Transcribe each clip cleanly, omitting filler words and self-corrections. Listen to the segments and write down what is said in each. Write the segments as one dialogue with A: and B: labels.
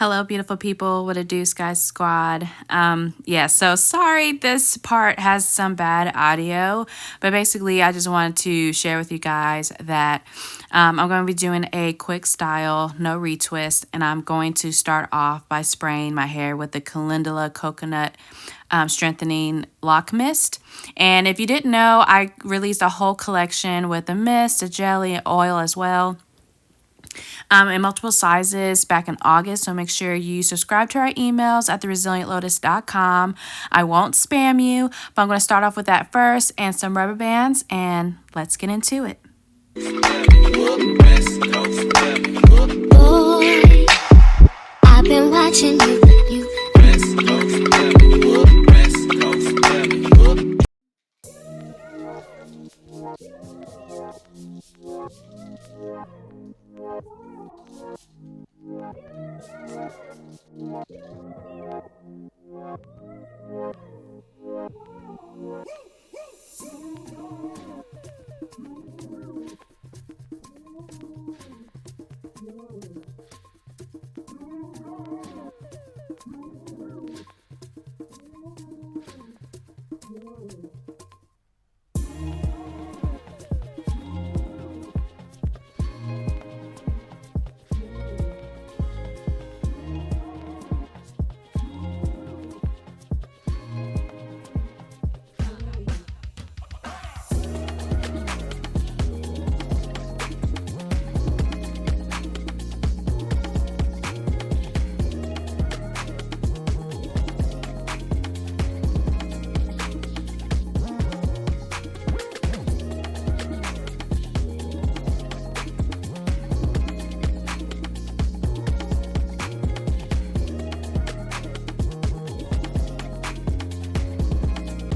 A: Hello, beautiful people. What a do, Sky Squad. Yeah, so sorry this part has some bad audio, but basically, I just wanted to share with you guys that I'm going to be doing a quick style, no retwist, and I'm going to start off by spraying my hair with the Calendula Coconut Strengthening Lock Mist. And if you didn't know, I released a whole collection with a mist, a jelly, oil as well. In multiple sizes back in August. So make sure you subscribe to our emails at theresilientlotus.com. I won't spam you, but I'm going to start off with that first and some rubber bands, and let's get into it.
B: Boy, I've been watching you.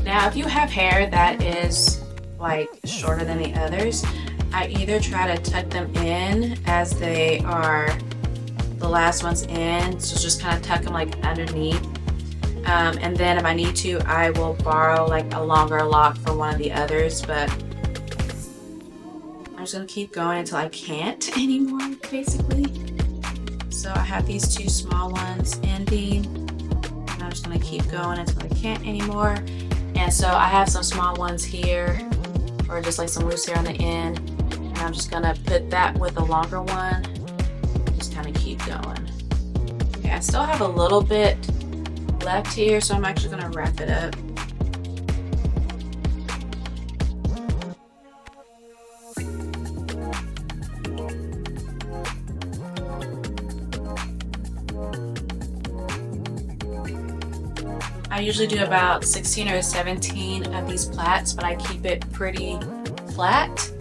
A: Now, if you have hair that is like shorter than the others, I either try to tuck them in as they are the last ones in, so just kind of tuck them like underneath. And then if I need to, I will borrow like a longer lock from one of the others, but I'm just gonna keep going until I can't anymore, basically. So I have these two small ones ending, and I'm just gonna keep going until I can't anymore. And so I have some small ones here, or just like some loose hair on the end, and I'm just gonna put that with a longer one, just kind of keep going. Okay, I still have a little bit left here, so I'm actually gonna wrap it up. I usually do about 16 or 17 of these plaits, but I keep it pretty flat.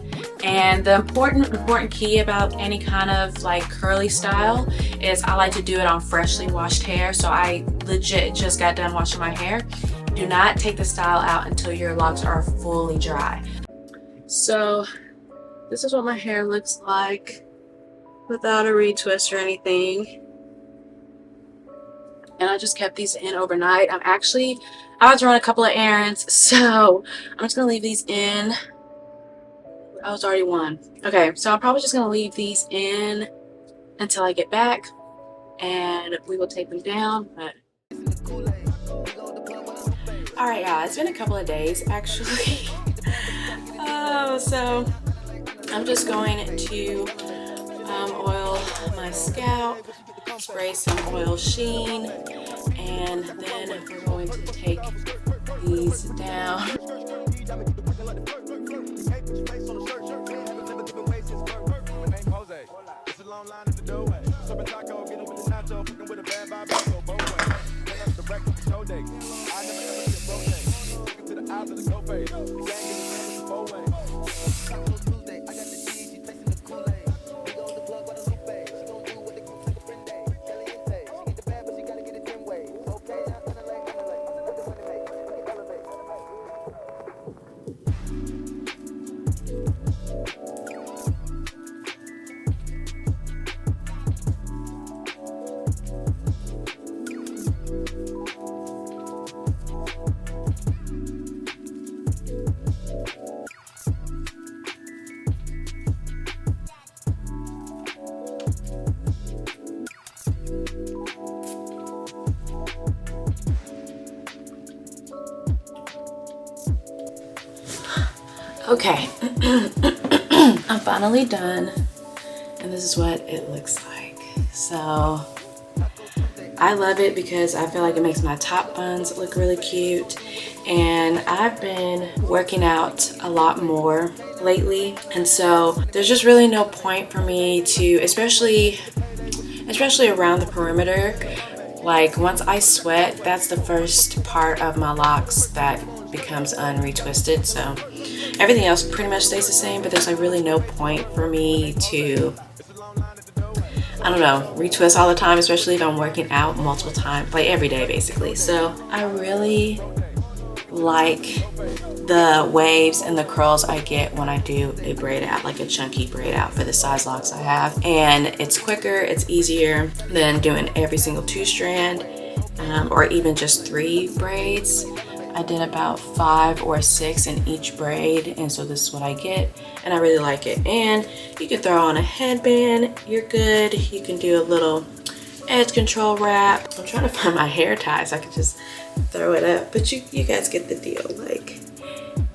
A: And the important key about any kind of like curly style is I like to do it on freshly washed hair. So I legit just got done washing my hair. Do not take the style out until your locks are fully dry. So this is what my hair looks like without a retwist or anything. And I just kept these in overnight. I had to run a couple of errands, so I'm just gonna leave these in. I was already one. Okay, so I'm probably just gonna leave these in until I get back, and we will take them down. But all right, y'all, it's been a couple of days actually. So I'm just going to oil my scalp, spray some oil sheen, and then we're going to take these down. Okay, I'm finally done, and this is what it looks like. So I love it because I feel like it makes my top buns look really cute, and I've been working out a lot more lately, and so there's just really no point for me to, especially around the perimeter. Like once I sweat, that's the first part of my locks that becomes unretwisted. So everything else pretty much stays the same, but there's like really no point for me to, I don't know, retwist all the time, especially if I'm working out multiple times, like every day basically. So I really like the waves and the curls I get when I do a braid out, like a chunky braid out for the size locks I have. And it's quicker, it's easier than doing every single 2-strand or even just 3 braids. I did about 5 or 6 in each braid, and so this is what I get, and I really like it. And you can throw on a headband, you're good. You can do a little edge control wrap. I'm trying to find my hair tie so I can just throw it up, but you guys get the deal. Like,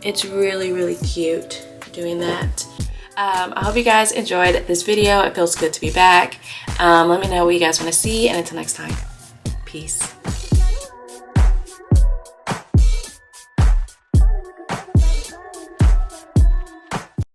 A: it's really, really cute doing that. I hope you guys enjoyed this video. It feels good to be back. Let me know what you guys want to see, and until next time, peace.